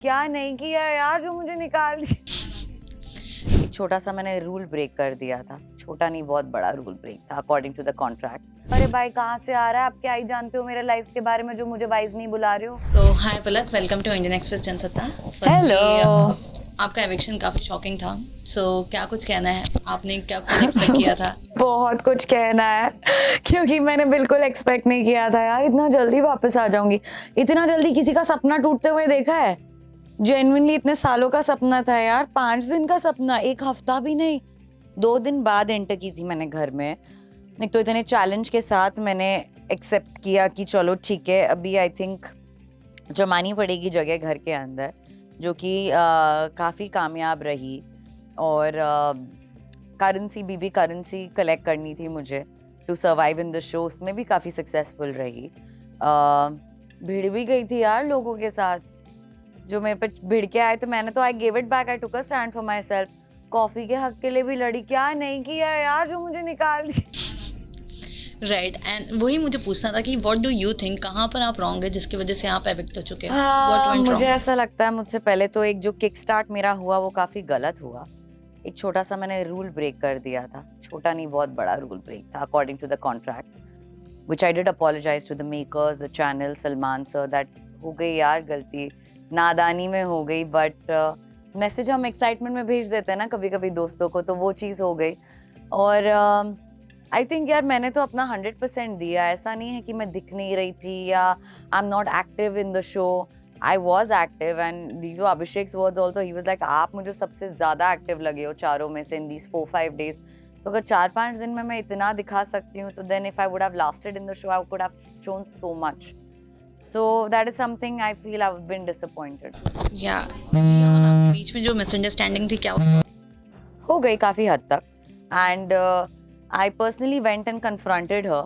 क्या नहीं किया यार जो मुझे निकाल दिया। एक छोटा सा मैंने रूल ब्रेक कर दिया था, छोटा नहीं बहुत बड़ा रूल ब्रेक था अकॉर्डिंग टू द कॉन्ट्रैक्ट। अरे भाई कहाँ से आ रहा है, आप क्या ही जानते हो मेरे लाइफ के बारे में जो मुझे वाइज नहीं बुला रहे हो। तो hi Palak, welcome to Indian Express Jansatta. Hello. आपका एविक्शन काफी शॉकिंग था। सो क्या कुछ कहना है, आपने क्या कुछ एक्सपेक्ट किया था? बहुत कुछ कहना है क्योंकि मैंने बिल्कुल एक्सपेक्ट नहीं किया था यार इतना जल्दी वापस आ जाऊंगी। इतना जल्दी किसी का सपना टूटते हुए देखा है? जेन्युइनली इतने सालों का सपना था यार, 5 दिन का सपना, एक हफ्ता भी नहीं। 2 दिन बाद एंटर की थी मैंने घर में। एक तो इतने चैलेंज के साथ मैंने एक्सेप्ट किया कि चलो ठीक है, अभी आई थिंक जमानी पड़ेगी जगह घर के अंदर, जो कि काफ़ी कामयाब रही। और करेंसी बीबी करेंसी कलेक्ट करनी थी मुझे to survive in the show, उसमें भी काफ़ी सक्सेसफुल रही। भिड़ भी गई थी यार लोगों के साथ जो मेरे पे भिड़ के आए, तो मैंने तो I give it back, I took a stand for my self. Coffee के हक के लिए भी लड़ी, क्या नहीं किया यार जो मुझे निकाल दिया। राइट, एंड वही मुझे पूछना था कि व्हाट डू यू थिंक, कहाँ पर आप रॉन्ग है जिसकी वजह से आप एविक्ट हो चुके हैं? What went मुझे wrong? ऐसा लगता है मुझसे पहले तो एक जो किक स्टार्ट मेरा हुआ वो काफ़ी गलत हुआ। एक छोटा सा मैंने रूल ब्रेक कर दिया था, छोटा नहीं बहुत बड़ा रूल ब्रेक था according to the contract, which I did apologise to the makers, the channel, Salman sir, that हो गई यार गलती, नादानी में हो गई। बट मैसेज हम एक्साइटमेंट में भेज देते हैं ना कभी कभी दोस्तों को, तो वो चीज़ हो गई। और आई थिंक यार मैंने तो अपना 100% दिया, ऐसा नहीं है कि मैं दिख नहीं रही थी या I am not active in the show. I was active and these were Abhishek's words also. He was like, आप मुझे सबसे ज़्यादा एक्टिव लगे हो चारों में से in these 4-5 days. तो अगर 4-5 दिन में मैं इतना दिखा सकती हूँ तो then if I would have lasted in the show, I could have shown so much. So that is something I feel I've been disappointed. या बीच में जो मिसअंडरस्टैंडिंग थी क्या हो गई काफ़ी हद तक, and I personally went and confronted her,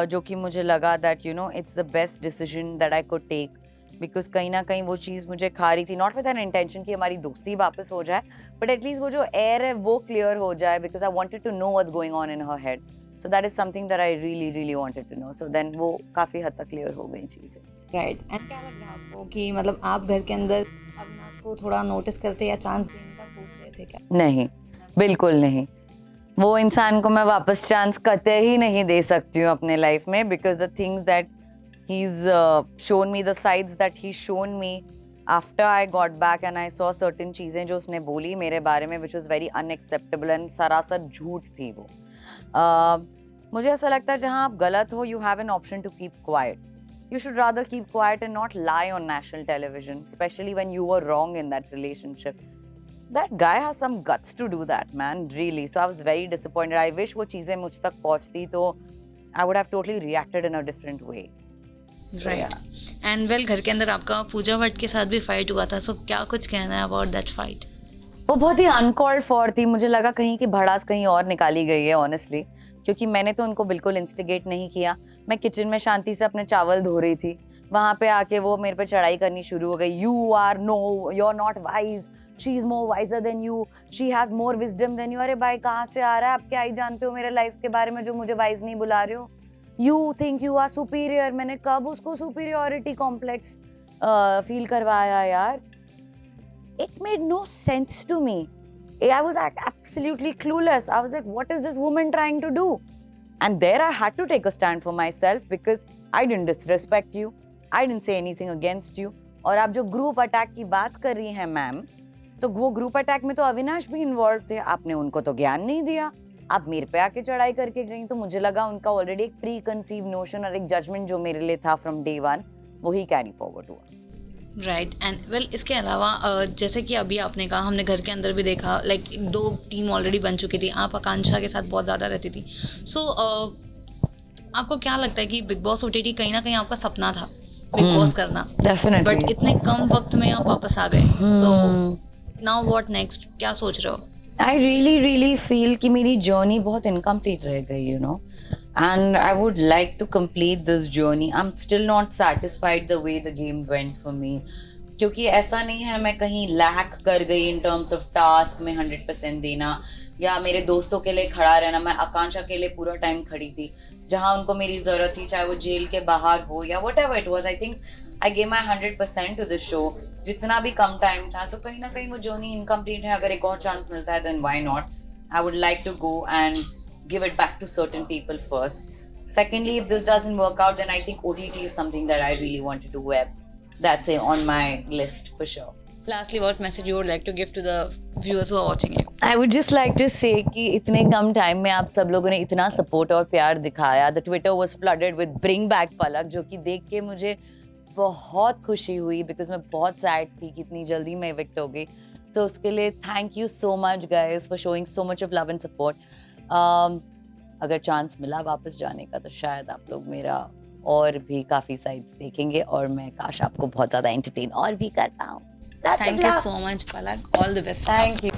जो कि मुझे लगा that you know it's the best decision that I could take. Because कहीं ना कहीं वो चीज़ मुझे खा रही थी, नॉट विद एन इंटेंशन कि हमारी दोस्ती वापस हो जाए, बट एटलीस्ट वो जो एयर है वो क्लियर हो जाए, because I wanted to know what's going on in her head. So that is something that I really really wanted to know. So then वो काफ़ी हद तक क्लियर हो गई चीज़ें। राइट, एंड क्या लग रहा है आपको कि मतलब आप घर के अंदर अविनाश को थोड़ा नोटिस करते या चांस देने का सोच रहे थे क्या? नहीं, बिल्कुल नहीं। वो इंसान को मैं वापस चांस कतई ही नहीं दे सकती हूँ अपने लाइफ में, because the things that he's shown me, the sides that he's shown me after I got back and I saw certain चीज़ें जो उसने बोली मेरे बारे में which was very unacceptable and सरासर झूठ थी वो। मुझे ऐसा लगता है जहाँ आप गलत हो you have an option to keep quiet. You should rather keep quiet and not lie on national television, especially when you were wrong in that relationship. That guy has some guts to do that, man, really. So I was very disappointed. I wish वो चीज़ें मुझ तक पहुँचती तो I would have totally reacted in a different way. Right, and well घर के अंदर आपका पूजा भट्ट के साथ भी फाइट हुआ था। सो क्या कुछ कहना है अबाउट दैट फाइट? वो बहुत ही अनकॉल्ड फॉर थी, मुझे लगा कहीं की भड़ास कहीं और निकाली गई है ऑनेस्टली, क्योंकि मैंने तो उनको बिल्कुल इंस्टिगेट नहीं किया। मैं किचन में शांति से अपने चावल धो रही थी, वहाँ पे आके वो मेरे पे चढ़ाई करनी शुरू हो गई। You are you are not wise, she is more wiser than you, she has more wisdom than you. अरे भाई कहाँ से आ रहा है, आप क्या ही जानते हो मेरे लाइफ के बारे में जो मुझे वाइज नहीं बुला रहे हो। You think you are superior. मैंने कब उसको सुपीरियोरिटी कॉम्प्लेक्स फील करवाया यार? It made no sense to me. I was absolutely clueless. I was like, what is this woman trying to do? And there I had to take a stand for myself because I didn't disrespect you. I didn't say anything against you. और आप जो group attack की बात कर रही हैं ma'am, तो वो ग्रुप अटैक में तो अविनाश भी इन्वॉल्व थे, आपने उनको तो ज्ञान नहीं दिया, आप मेरे पे आके चढ़ाई करके गई। तो मुझे लगा उनका ऑलरेडी एक प्री कंसीव नोशन और एक जजमेंट जो मेरे लिए था फ्रॉम डे वन, वही कैरी फॉरवर्ड हुआ। राइट, एंड वेल इसके अलावा जैसे कि अभी आपने कहा, हमने घर के अंदर भी देखा, लाइक 2 टीम ऑलरेडी बन चुकी थी, आप आकांक्षा के साथ बहुत ज़्यादा रहती थी। सो आपको क्या लगता है कि बिग बॉस ओटीटी कहीं ना कहीं आपका सपना था बिग बॉस करना, डेफिनेटली, बट इतने कम वक्त में आप वापस आ गए। सो नाउ व्हाट नेक्स्ट, क्या सोच रहे हो? I really really feel कि मेरी journey बहुत incomplete रह गई, you know, and I would like to complete this journey. I'm still not satisfied the way the game went for me, क्योंकि ऐसा नहीं है मैं कहीं लैक कर गई in terms of task में 100% देना या मेरे दोस्तों के लिए खड़ा रहना। मैं आकांक्षा के लिए पूरा टाइम खड़ी थी, जहाँ उनको मेरी ज़रूरत थी, चाहे वो जेल के बाहर हो या whatever it was. I think I gave my 100% to the show. जितना भी कम टाइम था, so कहीं ना कहीं वो जर्नी इनकम्प्लीट है. अगर एक और चांस मिलता है, then why not? I would like to go and give it back to certain people first. Secondly, if this doesn't work out, then I think OTT is something that I really want to do. Web, that's it on my list for sure. Lastly, what message you would like to give to the viewers who are watching you? I would just like to say कि इतने कम time में आप सब लोगों ने इतना support और प्यार दिखाया. The Twitter was flooded with bring back पलक, जो कि देख के मुझे बहुत खुशी हुई, बिकॉज मैं बहुत सैड थी कि इतनी जल्दी मैं इविक्ट हो गई. तो उसके लिए thank you so much guys for showing so much of love and support. अगर चांस मिला वापस जाने का, तो शायद आप लोग मेरा और भी काफ़ी साइड्स देखेंगे, और मैं काश आपको बहुत ज़्यादा एंटरटेन और भी कर पाऊँ. Thank you so much, Palak. All the best. Thank you.